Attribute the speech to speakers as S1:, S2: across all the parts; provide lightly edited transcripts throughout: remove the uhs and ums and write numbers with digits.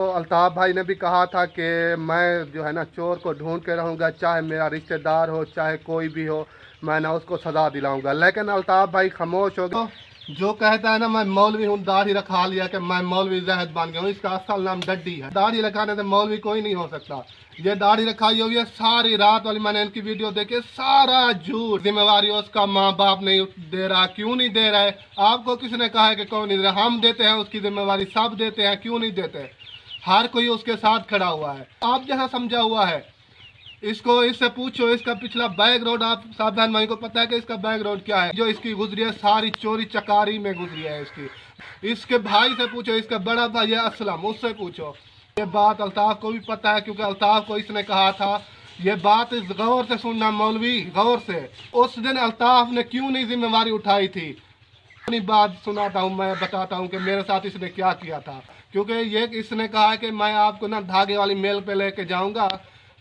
S1: तो अल्ताफ़ भाई ने भी कहा था कि मैं जो है ना चोर को ढूंढ के रहूँगा, चाहे मेरा रिश्तेदार हो चाहे कोई भी हो, मैं ना उसको सज़ा दिलाऊंगा। लेकिन अल्ताफ़ भाई खामोश हो गए। जो कहता है ना मैं मौलवी हूँ, दाढ़ी रखा लिया कि मैं मौलवी जहद बन गया हूँ, इसका असल नाम डड्डी है। दाढ़ी रखाने से मौलवी कोई नहीं हो सकता। ये दाढ़ी रखाई हुई है सारी रात वाली, मैंने इनकी वीडियो देखी, सारा झूठ। जिम्मेवारी उसका माँ बाप नहीं दे रहा, क्यों नहीं दे रहा है? आपको किसने कहा है कि कौन नहीं दे रहा? हम देते हैं उसकी जिम्मेवारी, सब देते हैं, क्यों नहीं देते? हर कोई उसके साथ खड़ा हुआ है, आप जैसा समझा हुआ है। इससे पूछो, इसका पिछला बैकग्राउंड आप सब बहन भाई को पता है कि इसका बैकग्राउंड क्या है? जो इसकी गुजरी है सारी चोरी चकारी में गुजरी है इसके भाई से पूछो, इसका बड़ा भाई है असलम, उससे पूछो। ये बात अल्ताफ़ को भी पता है, क्योंकि अल्ताफ़ को इसने कहा था। ये बात इस गौर से सुनना मौलवी, गौर से। उस दिन अल्ताफ़ ने क्यों नहीं जिम्मेवारी उठाई थी? अपनी बात सुनाता हूँ, मैं बताता हूँ कि मेरे साथ इसने क्या किया था। क्योंकि ये इसने कहा कि मैं आपको ना धागे वाली मेल पे लेके जाऊंगा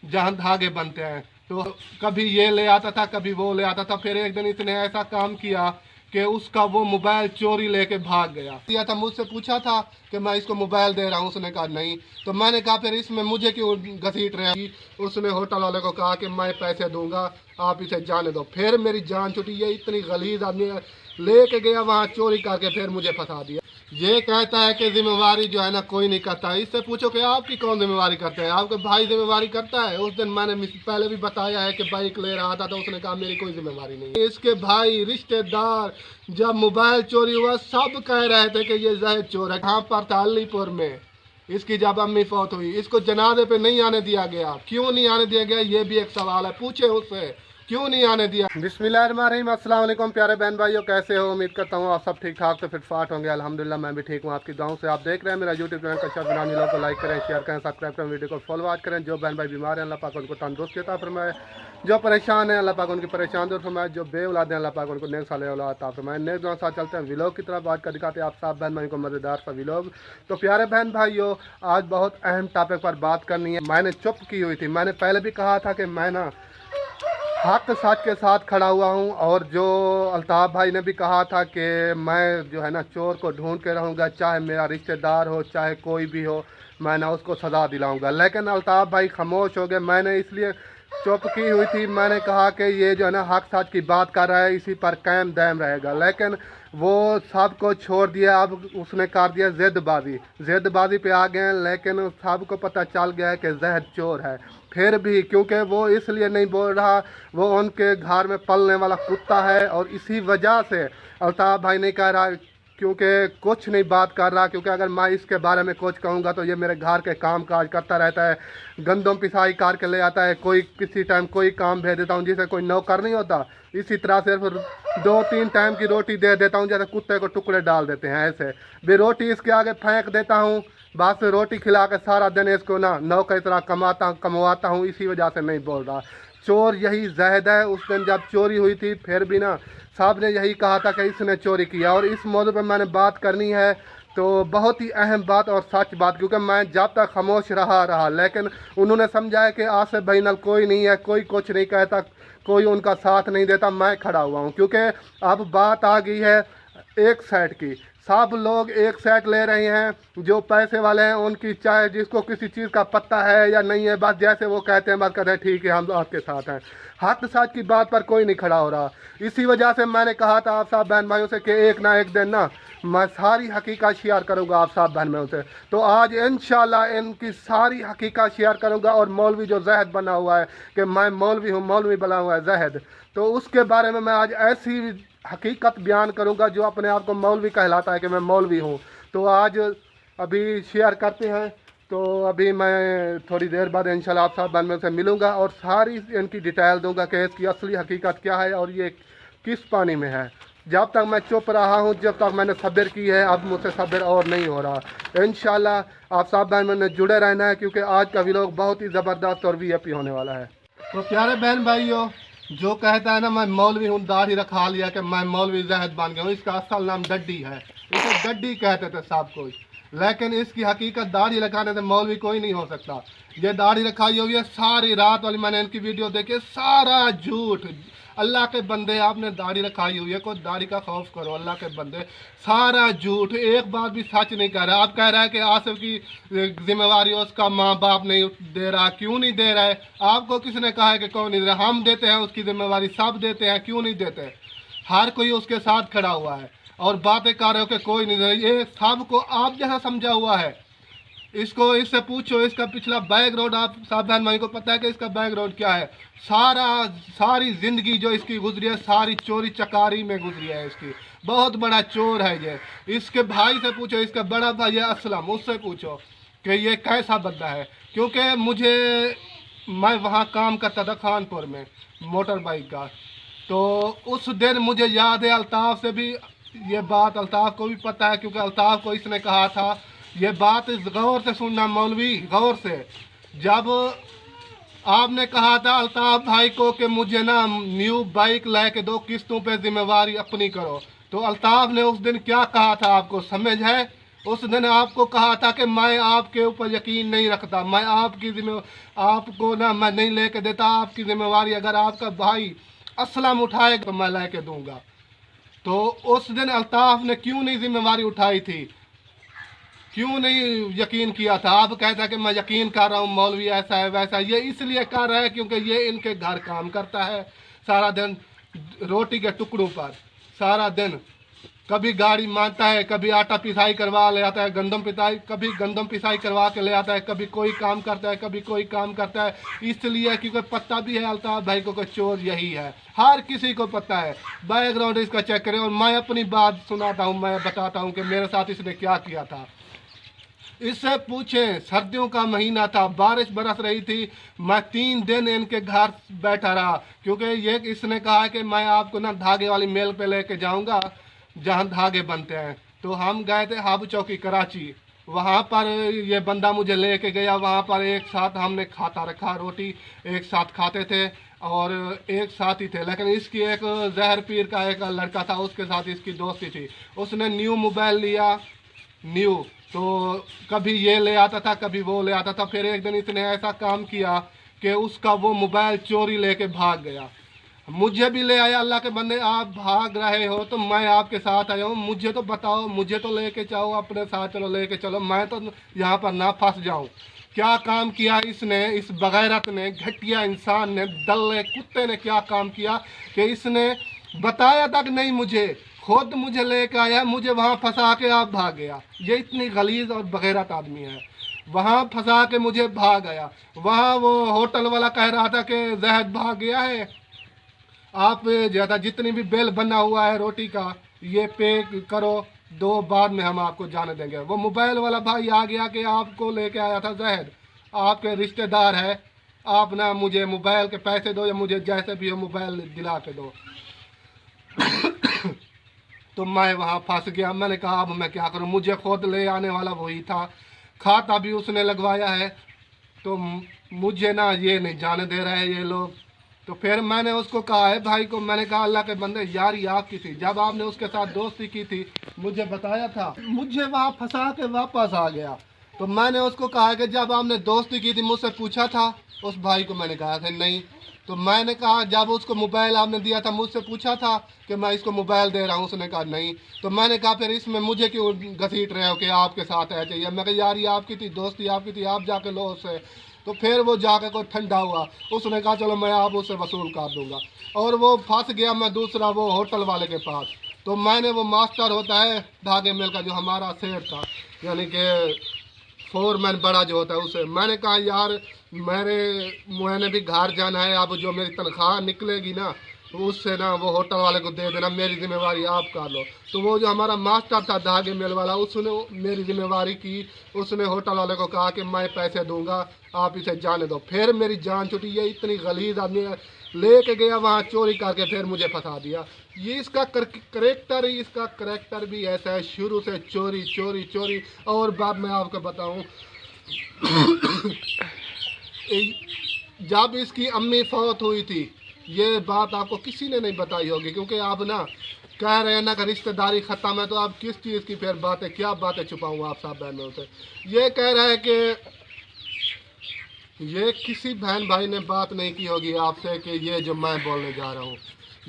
S1: जहाँ धागे बनते हैं। तो कभी ये ले आता था, कभी वो ले आता था। फिर एक दिन इसने ऐसा काम किया कि उसका वो मोबाइल चोरी लेके भाग गया था। मुझसे पूछा था कि मैं इसको मोबाइल दे रहा हूँ, उसने कहा नहीं। तो मैंने कहा फिर इसमें मुझे क्यों घसीट रहे हैं? उसने होटल वाले को कहा कि मैं पैसे दूंगा, आप इसे जाने दो। फिर मेरी जान छुटी। ये इतनी गलीज आदमी लेके गया वहाँ चोरी करके, फिर मुझे फंसा दिया। ये कहता है कि जिम्मेवारी जो है ना कोई नहीं करता। इससे पूछो कि आपकी कौन जिम्मेवारी करता है? आपका भाई जिम्मेवारी करता है। उस दिन मैंने पहले भी बताया है कि बाइक ले रहा था तो उसने कहा मेरी कोई जिम्मेवारी नहीं। इसके भाई रिश्तेदार जब मोबाइल चोरी हुआ सब कह रहे थे कि ये जहद चोर है। कहाँ पर था? अलीपुर में। इसकी जब अम्मी फौत हुई, इसको जनाजे पे नहीं आने दिया गया। क्यों नहीं आने दिया गया, ये भी एक सवाल है, पूछे उससे क्यों नहीं आने दिया। बिस्मिल्लाहिर्रहमानिर्रहीम, अस्सलाम वालेकुम प्यारे बहन भाइयों, कैसे हो? उम्मीद करता हूँ आप सब ठीक ठाक तो फिट फाट होंगे। अल्हम्दुलिल्लाह मैं भी ठीक हूँ, आपकी दुआओं से। आप देख रहे हैं मेरा यूट्यूब चैनल कच्चा बनानी लोग को लाइक करें, शेयर करें, सब्सक्राइब करें, वीडियो को फॉलो करें। जो बहन भाई बीमार हैं अल्लाह पाक उनको तंदुरुस्ती अता फरमाए, जो परेशान है अल्लाह पाक उनकी परेशान दूर फरमाए, जो बे औलाद हैं अल्लाह पाक उनको नेक साले औलाद अता फरमाए। नेक दुआ साथ चलते हैं व्लॉग की तरफ। आज का दिखाते हैं आप सब बहन भाई को मज़ेदार सा व्लॉग। तो प्यारे बहन भाइयों, आज बहुत अहम टॉपिक पर बात करनी है। मैंने चुप की हुई थी, मैंने पहले भी कहा था कि मैं ना हक सच के साथ खड़ा हुआ हूँ। और जो अल्ताफ़ भाई ने भी कहा था कि मैं जो है ना चोर को ढूंढ के रहूँगा, चाहे मेरा रिश्तेदार हो चाहे कोई भी हो, मैं ना उसको सज़ा दिलाऊंगा। लेकिन अल्ताफ़ भाई खामोश हो गए। मैंने इसलिए चुप की हुई थी, मैंने कहा कि ये जो है ना हक सच की बात कर रहा है, इसी पर कायम दायम रहेगा। लेकिन वो सब को छोड़ दिया, अब उसने कर दिया ज़िद्दबाजी पे आ गए। लेकिन सबको पता चल गया है कि जहद चोर है। फिर भी क्योंकि वो इसलिए नहीं बोल रहा, वो उनके घर में पलने वाला कुत्ता है, और इसी वजह से अल्ताफ़ भाई नहीं कह रहा, क्योंकि कुछ नहीं बात कर रहा। क्योंकि अगर मैं इसके बारे में कुछ कहूँगा तो ये मेरे घर के काम काज करता रहता है, गंदम पिसाई करके ले आता है, कोई किसी टाइम कोई काम भेज देता हूँ जिसे कोई नौकर नहीं होता, इसी तरह से फिर 2-3 टाइम की रोटी दे देता हूँ, जैसे कुत्ते को टुकड़े डाल देते हैं ऐसे। भी रोटी इसके आगे फेंक देता हूँ, बस रोटी खिला के सारा दिन इसको ना नौकर की तरह कमवाता हूँ। इसी वजह से नहीं बोल रहा। चोर यही जहद है। उस दिन जब चोरी हुई थी फिर भी ना साहब ने यही कहा था कि इसने चोरी किया। और इस मौजू पर मैंने बात करनी है, तो बहुत ही अहम बात और सच बात। क्योंकि मैं जब तक खामोश रहा लेकिन उन्होंने समझाया कि आसिफ भाई नल कोई नहीं है, कोई कुछ नहीं कहता, कोई उनका साथ नहीं देता। मैं खड़ा हुआ हूँ, क्योंकि अब बात आ गई है एक साइड की। सब लोग एक साइड ले रहे हैं। जो पैसे वाले हैं उनकी, चाहे जिसको किसी चीज़ का पता है या नहीं है, बस जैसे वो कहते हैं बस कहते हैं ठीक है हम आपके साथ हैं। हक सच की बात पर कोई नहीं खड़ा हो रहा। इसी वजह से मैंने कहा था आप सब बहन भाइयों से कि एक ना एक दिन ना मैं सारी हकीकत शेयर करूंगा आप सब बहन भाइयों से। तो आज इंशाल्लाह इनकी सारी हकीकत शेयर करूंगा। और मौलवी जो जहद बना हुआ है कि मैं मौलवी हूँ, मौलवी बना हुआ है जहद, तो उसके बारे में मैं आज ऐसी हकीकत बयान करूंगा जो अपने आप को मौलवी कहलाता है कि मैं मौलवी हूं। तो आज अभी शेयर करते हैं। तो अभी मैं थोड़ी देर बाद इंशाल्लाह आप सब बहन से मिलूंगा और सारी इनकी डिटेल दूंगा कि इसकी असली हकीकत क्या है और ये किस पानी में है। जब तक मैं चुप रहा हूं, जब तक मैंने सब्र की है, अब मुझसे सब्र और नहीं हो रहा। इंशाल्लाह आप सब बहन में जुड़े रहना है, क्योंकि आज का व्लॉग बहुत ही ज़बरदस्त और वीआईपी होने वाला है। तो प्यारे बहन भाइयों, जो कहता है ना मैं मौलवी हूँ, दाढ़ी रखा लिया कि मैं मौलवी जहद बन गया हूँ, इसका असल नाम डड्डी है। इसे डड्डी कहते थे सब कुछ। लेकिन इसकी हकीकत दाढ़ी रखाने से मौलवी कोई नहीं हो सकता। ये दाढ़ी रखाई हुई है सारी रात वाली, मैंने इनकी वीडियो देखी, सारा झूठ। अल्लाह के बंदे, आपने दाढ़ी रखाई हुई है, कोई दाढ़ी का खौफ करो। अल्लाह के बंदे सारा झूठ, एक बार भी सच नहीं कह रहा। आप कह रहा है कि आसिफ की जिम्मेवारी उसका माँ बाप नहीं दे रहा, क्यों नहीं दे रहा है? आपको किसने कहा है कि कौन नहीं दे रहा? हम देते हैं उसकी जिम्मेवारी, सब देते हैं, क्यों नहीं देते? हर कोई उसके साथ खड़ा हुआ है और बातें कर रहे हो कि कोई नहीं दे रहा। ये सबको आप जैसा समझा हुआ है। इसको इससे पूछो, इसका पिछला बैकग्राउंड आप सब बहन भाई को पता है कि इसका बैकग्राउंड क्या है? सारी जिंदगी जो इसकी गुजरी है, सारी चोरी चकारी में गुजरी है इसकी। बहुत बड़ा चोर है ये। इसके भाई से पूछो, इसका बड़ा भाई है असलम, उससे पूछो कि ये कैसा बंदा है। क्योंकि मैं वहाँ काम करता था खानपुर में मोटर बाइक का, तो उस दिन मुझे याद है अल्ताफ़ से भी ये बात, अल्ताफ़ को भी पता है, क्योंकि अल्ताफ़ को इसने कहा था। ये बात गौर से सुनना मौलवी, गौर से। जब आपने कहा था अल्ताफ़ भाई को कि मुझे ना न्यू बाइक लेके दो, किस्तों पे जिम्मेवारी अपनी करो, तो अल्ताफ़ ने उस दिन क्या कहा था आपको समझ है? उस दिन आपको कहा था कि मैं आपके ऊपर यकीन नहीं रखता, मैं आपको ना मैं नहीं लेके देता आपकी जिम्मेवारी। अगर आपका भाई असलम उठाएगा तो मैं लेके दूंगा। तो उस दिन अल्ताफ़ ने क्यों नहीं जिम्मेवारी उठाई थी? क्यों नहीं यकीन किया था? आप कहता कि मैं यकीन कर रहा हूँ मौलवी ऐसा है वैसा है। ये इसलिए कर रहा है क्योंकि ये इनके घर काम करता है सारा दिन रोटी के टुकड़ों पर, सारा दिन कभी गाड़ी मांगता है, कभी आटा पिसाई करवा ले आता है, कभी गंदम पिसाई करवा के ले आता है, कभी कोई काम करता है, कभी कोई काम करता है। इसलिए क्योंकि पता भी है अल्ताफ़ भाई को चोर यही है, हर किसी को पता है। बैकग्राउंड इसका चेक करें। और मैं अपनी बात सुनाता हूँ, मैं बताता हूँ कि मेरे साथ इसने क्या किया था। इससे पूछें, सर्दियों का महीना था, बारिश बरस रही थी, मैं 3 दिन इनके घर बैठा रहा, क्योंकि ये इसने कहा कि मैं आपको ना धागे वाली मेल पे लेके जाऊंगा जहाँ धागे बनते हैं। तो हम गए थे हाबू चौकी कराची, वहाँ पर ये बंदा मुझे लेके गया। वहाँ पर एक साथ हमने खाता रखा, रोटी एक साथ खाते थे और एक साथ ही थे। लेकिन इसकी एक जहर पीर का एक लड़का था, उसके साथ इसकी दोस्ती थी। उसने न्यू मोबाइल लिया, न्यू, तो कभी ये ले आता था, कभी वो ले आता था। फिर एक दिन इसने ऐसा काम किया कि उसका वो मोबाइल चोरी लेके भाग गया। मुझे भी ले आया। अल्लाह के बंदे, आप भाग रहे हो तो मैं आपके साथ आया हूँ, मुझे तो बताओ, मुझे तो लेके जाओ अपने साथ, चलो लेके चलो, मैं तो यहाँ पर ना फंस जाऊँ। क्या काम किया इसने, इस बगैरत ने, घटिया इंसान ने, दल्ले कुत्ते ने क्या काम किया कि इसने बताया तक नहीं मुझे, खुद मुझे लेके आया, मुझे वहाँ फंसा के आप भाग गया। ये इतनी गलीज और बगैरत आदमी है। वहाँ फंसा के मुझे भाग गया। वहाँ वो होटल वाला कह रहा था कि जहद भाग गया है, आप ज़्यादा जितनी भी बिल बना हुआ है रोटी का ये पे करो, 2 बाद में हम आपको जाने देंगे। वो मोबाइल वाला भाई आ गया कि आपको लेके आया था जहद, आपके रिश्तेदार है, आप ना मुझे मोबाइल के पैसे दो या मुझे जैसे भी हो मोबाइल दिला के दो। तो मैं वहाँ फंस गया। मैंने कहा अब मैं क्या करूँ, मुझे खुद ले आने वाला वही था, खाता भी उसने लगवाया है, तो मुझे ना ये नहीं जाने दे रहे हैं ये लोग। तो फिर मैंने उसको कहा है भाई को, मैंने कहा अल्लाह के बंदे यारी आपकी थी, जब आपने उसके साथ दोस्ती की थी मुझे बताया था, मुझे वहाँ फंसा के वापस आ गया। तो मैंने उसको कहा कि जब आपने दोस्ती की थी मुझसे पूछा था? उस भाई को मैंने कहा था नहीं। तो मैंने कहा जब उसको मोबाइल आपने दिया था मुझसे पूछा था कि मैं इसको मोबाइल दे रहा हूँ? उसने कहा नहीं। तो मैंने कहा फिर इसमें मुझे क्यों घसीट रहे हो कि आपके साथ है चाहिए? मैं कहा यार ये आपकी थी, दोस्ती आपकी थी, आप जाके लो उससे। तो फिर वो जाके कोई ठंडा हुआ, उसने कहा चलो मैं आप उससे वसूल कर दूंगा, और वो फंस गया मैं दूसरा वो होटल वाले के पास। तो मैंने वो मास्टर होता है धागे मिल का जो हमारा शेर था, यानी कि फोरमैन बड़ा जो होता है, उसे मैंने कहा यार मैंने भी घर जाना है, अब जो मेरी तनख्वाह निकलेगी ना तो उससे ना वो होटल वाले को दे देना, मेरी जिम्मेवारी आप कर लो। तो वो जो हमारा मास्टर था धागे मिल वाला, उसने मेरी जिम्मेवारी की, उसने होटल वाले को कहा कि मैं पैसे दूंगा, आप इसे जाने दो। फिर मेरी जान छुटी। ये इतनी गलीज आदमी लेके गया वहाँ चोरी करके, फिर मुझे फंसा दिया। ये इसका करेक्टर भी ऐसा है, शुरू से चोरी चोरी चोरी। और बात मैं आपको बताऊं, जब इसकी अम्मी फौत हुई थी, ये बात आपको किसी ने नहीं बताई होगी, क्योंकि आप ना कह रहे हैं ना कि रिश्तेदारी ख़त्म है, तो आप किस चीज़ की फिर बातें, क्या बातें छुपाऊँ आप सब बहनों से? ये कह रहा है कि ये किसी बहन भाई ने बात नहीं की होगी आपसे कि ये जो मैं बोलने जा रहा हूँ,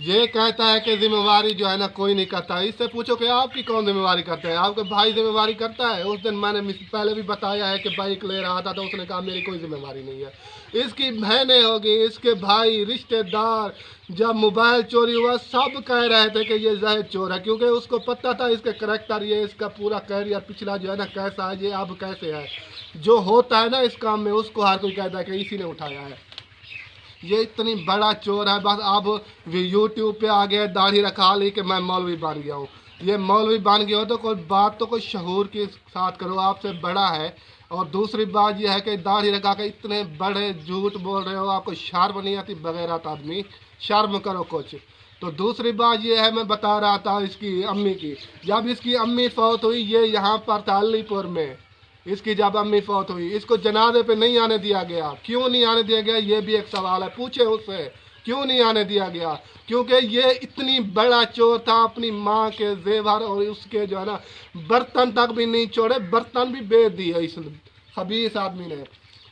S1: ये कहता है कि जिम्मेवारी जो है ना कोई नहीं करता। इससे पूछो कि आपकी कौन जिम्मेवारी करता है? आपके भाई जिम्मेवारी करता है? उस दिन मैंने पहले भी बताया है कि बाइक ले रहा था तो उसने कहा मेरी कोई जिम्मेवारी नहीं है। इसकी बहनें होगी, इसके भाई, रिश्तेदार, जब मोबाइल चोरी हुआ सब कह रहे थे कि ये जाहिद चोर है, क्योंकि उसको पता था इसके करैक्टर, ये इसका पूरा कैरियर पिछला जो है ना कैसा है, ये अब कैसे है। जो होता है ना इस काम में उसको हर कोई कहता है कि इसी ने उठाया है। ये इतनी बड़ा चोर है, बस अब यूट्यूब पे आ गया, दाढ़ी रखा ली कि मैं मौलवी बन गया हूँ। ये मौलवी बन गया हो तो कोई बात तो कोई शहूर के साथ करो, आपसे बड़ा है। और दूसरी बात यह है कि दाढ़ी रखा के इतने बड़े झूठ बोल रहे हो, आपको शर्म नहीं आती? बगैरत आदमी, शर्म करो कुछ। तो दूसरी बात यह है, मैं बता रहा था इसकी अम्मी की, जब इसकी अम्मी फौत हुई ये यहाँ पर था अलीपुर में, इसकी जब अम्मी फौत हुई इसको जनाजे पे नहीं आने दिया गया। क्यों नहीं आने दिया गया ये भी एक सवाल है, पूछे उससे क्यों नहीं आने दिया गया? क्योंकि ये इतनी बड़ा चोर था, अपनी माँ के जेवर और उसके जो है ना बर्तन तक भी नहीं छोड़े, बर्तन भी बेच दिए इस खबीस आदमी ने।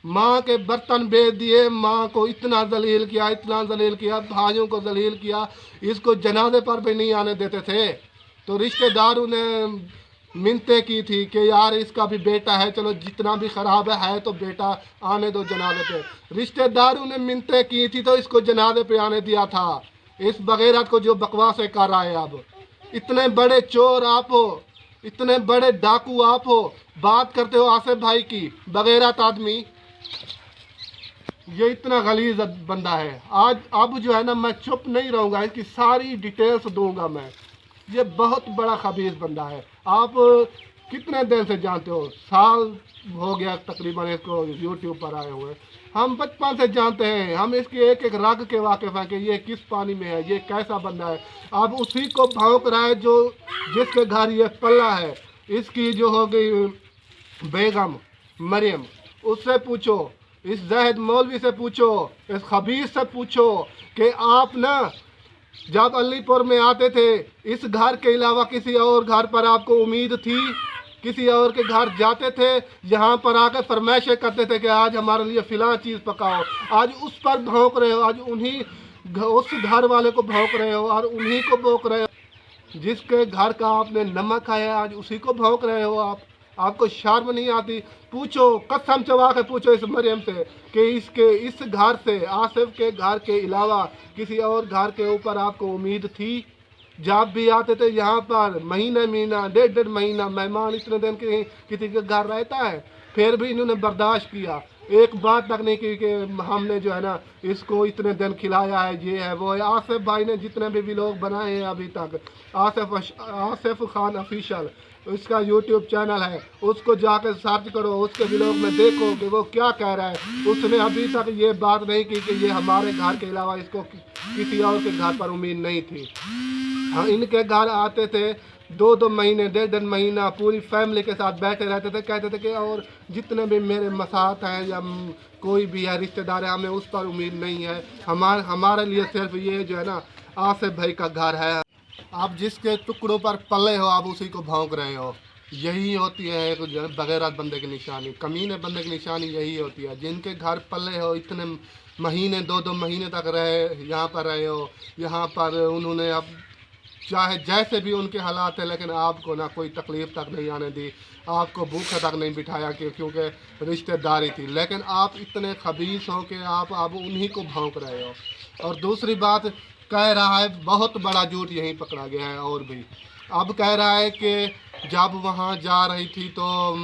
S1: माँ के बर्तन बेच दिए, माँ को इतना जलील किया, इतना जलील किया, भाइयों को जलील किया, इसको जनाजे पर भी नहीं आने देते थे। तो रिश्तेदारों ने मिन्नतें की थी कि यार इसका भी बेटा है, चलो जितना भी ख़राब है तो बेटा आने दो जनाजे पे। रिश्तेदारों ने मिन्नतें की थी तो इसको जनाजे पे आने दिया था। इस बगैरत को जो बकवासें कर रहा है, अब इतने बड़े चोर आप हो, इतने बड़े डाकू आप हो, बात करते हो आसिफ भाई की, बगैरत आदमी। ये इतना गलीज बंदा है। आज अब जो है ना मैं चुप नहीं रहूँगा, इसकी सारी डिटेल्स दूंगा मैं। ये बहुत बड़ा खबीस बंदा है। आप कितने दिन से जानते हो? साल हो गया तकरीबन इसको यूट्यूब पर आए हुए। हम बचपन से जानते हैं, हम इसके एक एक रग के वाकिफ हैं कि ये किस पानी में है, ये कैसा बंदा है। अब उसी को भौंक रहा है जो जिसके घर ये पल्ला है, इसकी जो हो गई बेगम मरियम, उससे पूछो, इस जाहिद मौलवी से पूछो, इस खबीस से पूछो कि आप ना जब अलीपुर में आते थे इस घर के अलावा किसी और घर पर आपको उम्मीद थी? किसी और के घर जाते थे, यहाँ पर आकर फरमाइशें करते थे कि आज हमारे लिए फ़िलाँ चीज़ पकाओ, आज उस पर भौंक रहे हो, आज उन्हीं उस घर वाले को भौंक रहे हो और उन्हीं को भौंक रहे हो। जिसके घर का आपने नमक खाया आज उसी को भौंक रहे हो आप। आपको शर्म नहीं आती? पूछो, कसम चबा के पूछो इस मरियम से कि इसके इस घर से, आसिफ के घर के अलावा किसी और घर के ऊपर आपको उम्मीद थी? जब भी आते थे यहाँ पर महीना डेढ़ डेढ़ महीना मेहमान इतने दिन के किसी के घर रहता है, फिर भी इन्होंने बर्दाश्त किया। एक बात तक नहीं की कि हमने जो है ना इसको इतने दिन खिलाया है, ये है वो है। आसिफ भाई ने जितने भी लोग बनाए हैं अभी तक, आसिफ खान ऑफिशियल इसका यूट्यूब चैनल है, उसको जाकर सर्च करो, उसके व्लॉग में देखो कि वो क्या कह रहा है। उसने अभी तक ये बात नहीं की कि ये हमारे घर के अलावा इसको किसी और के घर पर उम्मीद नहीं थी। हाँ, इनके घर आते थे, दो दो महीने डेढ़ डेढ़ महीना पूरी फैमिली के साथ बैठे रहते थे, कहते थे कि और जितने भी मेरे मसात हैं या कोई भी है रिश्तेदार है, हमें उस पर उम्मीद नहीं है, हमारे लिए सिर्फ ये जो है ना आसिफ भाई का घर है। आप जिसके टुकड़ों पर पले हो आप उसी को भौंक रहे हो। यही होती है एक जो है बगैरत बंदे की निशानी, कमीने बंदे की निशानी यही होती है। जिनके घर पले हो, इतने महीने दो दो महीने तक रहे, यहाँ पर रहे हो, यहाँ पर उन्होंने अब चाहे जैसे भी उनके हालात है, लेकिन आपको ना कोई तकलीफ़ तक नहीं आने दी, आपको भूखा तक नहीं बिठाया क्योंकि रिश्तेदारी थी। लेकिन आप इतने खबीस हो कि आप अब उन्हीं को भौंक रहे हो। और दूसरी बात कह रहा है, बहुत बड़ा झूठ यहीं पकड़ा गया है। और भी अब कह रहा है कि जब वहाँ जा रही थी तो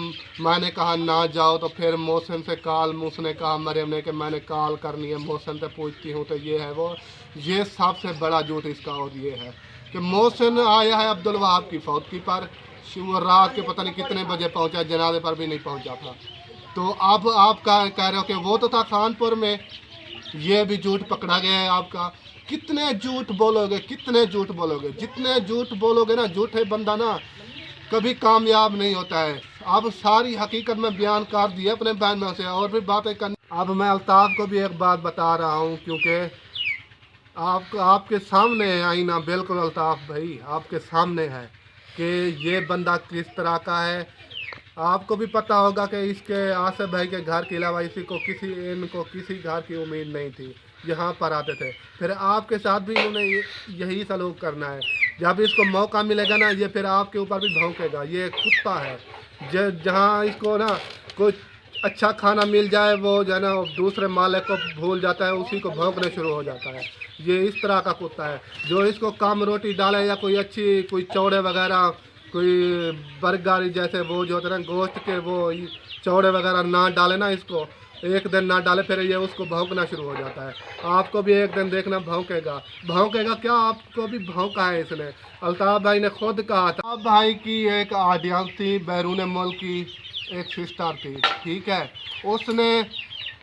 S1: मैंने कहा ना जाओ, तो फिर मोहसिन से कॉल, उसने कहा मरियम ने कि मैंने कॉल करनी है, मोहसिन से पूछती हूँ तो ये है वो। ये सबसे बड़ा झूठ इसका और ये है कि मोहसिन आया है अब्दुल वहाब की फौतगी पर, रात के पता नहीं कितने बजे पहुंचा, जनाजे पर भी नहीं पहुंचा था। तो अब आप कह रहे हो कि वो तो था खानपुर में। ये भी झूठ पकड़ा गया है आपका। कितने झूठ बोलोगे, कितने झूठ बोलोगे? जितने झूठ बोलोगे ना, झूठे बंदा ना कभी कामयाब नहीं होता है। अब सारी हकीकत में बयान कर दी अपने बहनों से, और भी बातें करनी। अब मैं अल्ताफ़ को भी एक बात बता रहा हूँ, क्योंकि आपके सामने है आईना, बिल्कुल अल्ताफ़ भाई आपके सामने है कि ये बंदा किस तरह का है। आपको भी पता होगा कि इसके आसिफ भाई के घर के अलावा इनको किसी घर की उम्मीद नहीं थी, यहाँ पर आते थे। फिर आपके साथ भी इन्होंने यही सलूक करना है। जब इसको मौका मिलेगा ना, ये फिर आपके ऊपर भी भौंकेगा। ये कुत्ता है, जहाँ इसको ना कोई अच्छा खाना मिल जाए वो जो है ना दूसरे मालिक को भूल जाता है, उसी को भौंकने शुरू हो जाता है। ये इस तरह का कुत्ता है। जो इसको कम रोटी डाले या कोई चौड़े वगैरह, कोई बर्गर जैसे वो जो होते हैं ना गोश्त के, वो चौड़े वगैरह ना डाले ना, इसको एक दिन ना डाले, फिर ये उसको भौंकना शुरू हो जाता है। आपको भी एक दिन देखना भौंकेगा क्या, आपको भी भौंका है इसने। अल्ताफ़ भाई ने खुद कहा था। अल्ताफ़ भाई की एक ऑडियंस थी बैरून मुल्क की, एक सिस्टर थी, ठीक है। उसने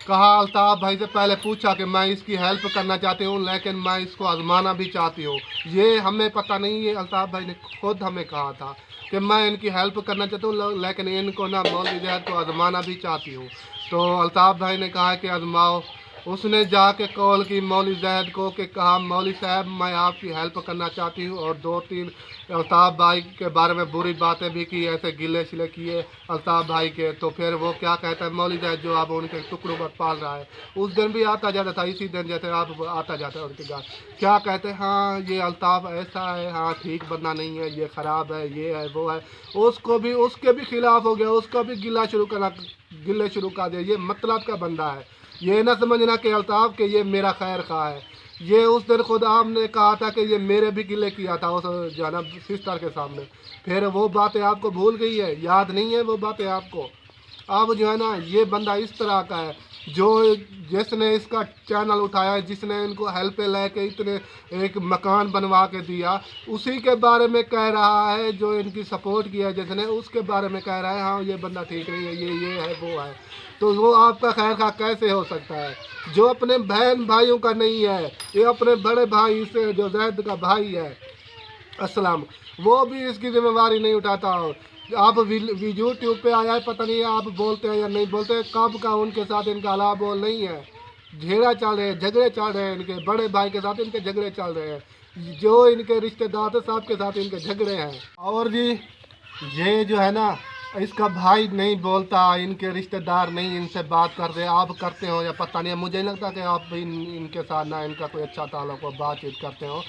S1: कहा, अल्ताफ़ भाई से पहले पूछा कि मैं इसकी हेल्प करना चाहती हूँ, लेकिन मैं इसको आजमाना भी चाहती हूँ। ये हमें पता नहीं, ये अल्ताफ़ भाई ने खुद हमें कहा था कि मैं इनकी हेल्प करना चाहता हूँ, लेकिन इनको ना मौलवी ज़ैद को आजमाना भी चाहती हूँ। तो अल्ताफ़ भाई ने कहा कि आजमाओ। उसने जाके कॉल की मौलवी ज़ैद को कि कहा, मौलवी साहब मैं आपकी हेल्प करना चाहती हूँ, और 2-3 अल्ताफ़ भाई के बारे में बुरी बातें भी की, ऐसे गिले शिले किए अल्ताफ़ भाई के। तो फिर वो क्या कहता है, मौलवी ज़ैद जो आप उनके टुकड़ों पर पाल रहा है, उस दिन भी आता जाता था, इसी दिन जैसे आप आता जाता है उनके घर, क्या कहते हैं, हाँ ये अल्ताफ़ ऐसा है, हाँ ठीक बंदा नहीं है, ये ख़राब है, ये है वो है। उसके भी खिलाफ हो गया, उसका भी गिले शुरू कर दिया। ये मतलब का बंदा है। ये ना समझना कि अल्ताफ़ के ये मेरा खैर खा है। ये उस दिन खुद आपने कहा था कि ये मेरे भी गिले किया था उस जाना सिस्टर के सामने। फिर वो बातें आपको भूल गई है, याद नहीं है वो बातें आपको। अब जो है ना ये बंदा इस तरह का है, जिसने इसका चैनल उठाया, जिसने इनको हेल्प पे लेके इतने एक मकान बनवा के दिया, उसी के बारे में कह रहा है। जो इनकी सपोर्ट किया जिसने, उसके बारे में कह रहा है हाँ ये बंदा ठीक नहीं है, ये है वो है। तो वो आपका खैर खा कैसे हो सकता है, जो अपने बहन भाइयों का नहीं है। ये अपने बड़े भाई से, जो जैद का भाई है असलम, वो भी इसकी जिम्मेवारी नहीं उठाता। आप यूट्यूब पे आया है, पता नहीं आप बोलते हैं या नहीं बोलते, कब का उनके साथ इनका अला बोल नहीं है। झगड़े चल रहे हैं, इनके बड़े भाई के साथ इनके झगड़े चल रहे हैं, जो इनके रिश्तेदार थे सबके साथ इनके झगड़े हैं। और जी ये जो है ना इसका भाई नहीं बोलता, इनके रिश्तेदार नहीं इनसे बात करते, आप करते हो या पता नहीं है। मुझे नहीं लगता कि आप भी इनके साथ ना इनका कोई अच्छा ताल्लुक हो, बातचीत करते हो,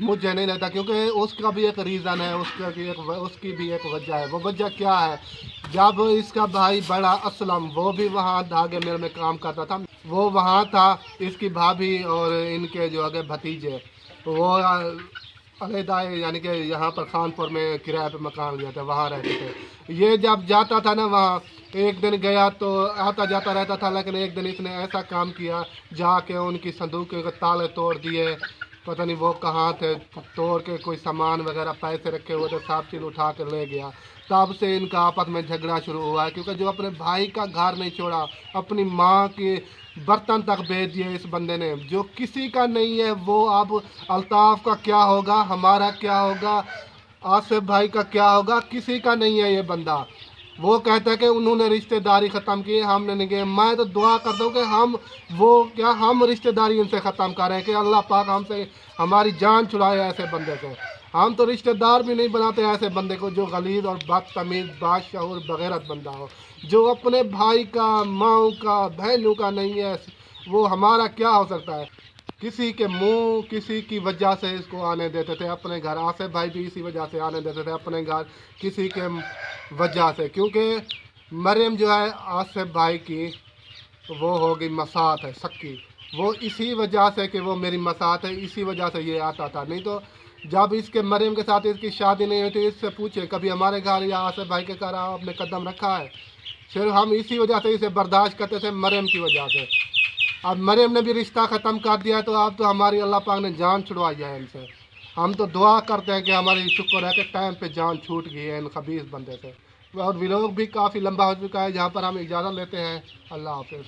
S1: मुझे नहीं लगता। क्योंकि उसका भी एक रीज़न है, उसकी भी एक वजह है। वो वजह क्या है, जब इसका भाई बड़ा असलम, वो भी वहाँ धागे मिल में काम करता था, वो वहाँ था, इसकी भाभी और इनके जो आगे भतीजे वो अलहदा यानी कि यहाँ पर खानपुर में किराए पे मकान लिया था, वहाँ रहते थे। ये जब जाता था ना वहाँ, एक दिन गया तो आता जाता रहता था, लेकिन एक दिन इसने ऐसा काम किया, जाके उनकी संदूक के ताले तोड़ दिए, पता नहीं वो कहाँ थे, तोड़ के कोई सामान वगैरह पैसे रखे हुए थे, सब चीज़ उठा कर ले गया। तब से इनका आपस में झगड़ा शुरू हुआ है, क्योंकि जो अपने भाई का घर नहीं छोड़ा, अपनी माँ के बर्तन तक बेच दिए इस बंदे ने, जो किसी का नहीं है। वो अब अल्ताफ़ का क्या होगा, हमारा क्या होगा, आसिफ भाई का क्या होगा, किसी का नहीं है ये बंदा। वो कहता है कि उन्होंने रिश्तेदारी ख़त्म की, हमने नहीं किया। मैं तो दुआ करता हूँ कि हम रिश्तेदारी इनसे ख़त्म कर रहे हैं, कि अल्लाह पाक हमसे हमारी जान छुड़ाए ऐसे बंदे से। हम तो रिश्तेदार भी नहीं बनाते ऐसे बंदे को, जो गलीज़ और बदतमीज़ बादशाह बगैरत बंदा हो, जो अपने भाई का, माँ का, बहनों का नहीं है। वो हमारा क्या हो सकता है। किसी के मुंह, किसी की वजह से इसको आने देते थे अपने घर। आसिफ भाई भी इसी वजह से आने देते थे अपने घर, किसी के वजह से। क्योंकि मरियम जो है आसिफ भाई की, वो होगी मसात है सक्की, वो इसी वजह से कि वो मेरी मसात है, इसी वजह से ये आता था। नहीं तो जब इसके मरियम के साथ इसकी शादी नहीं हुई थी, इससे पूछे कभी हमारे घर या आसिफ भाई के घर आपने कदम रखा है। सिर्फ हम इसी वजह से इसे बर्दाश्त करते थे, मरियम की वजह से। अब मरियम ने भी रिश्ता ख़त्म कर दिया, तो अब तो हमारी अल्लाह पाक ने जान छुड़वाई है इनसे। हम तो दुआ करते हैं कि हमारी शुक्र है कि टाइम पे जान छूट गई है इन खबीस बंदे से। और व्लॉग भी काफ़ी लंबा हो चुका है, जहाँ पर हम इजाज़त लेते हैं। अल्लाह हाफ़िज़।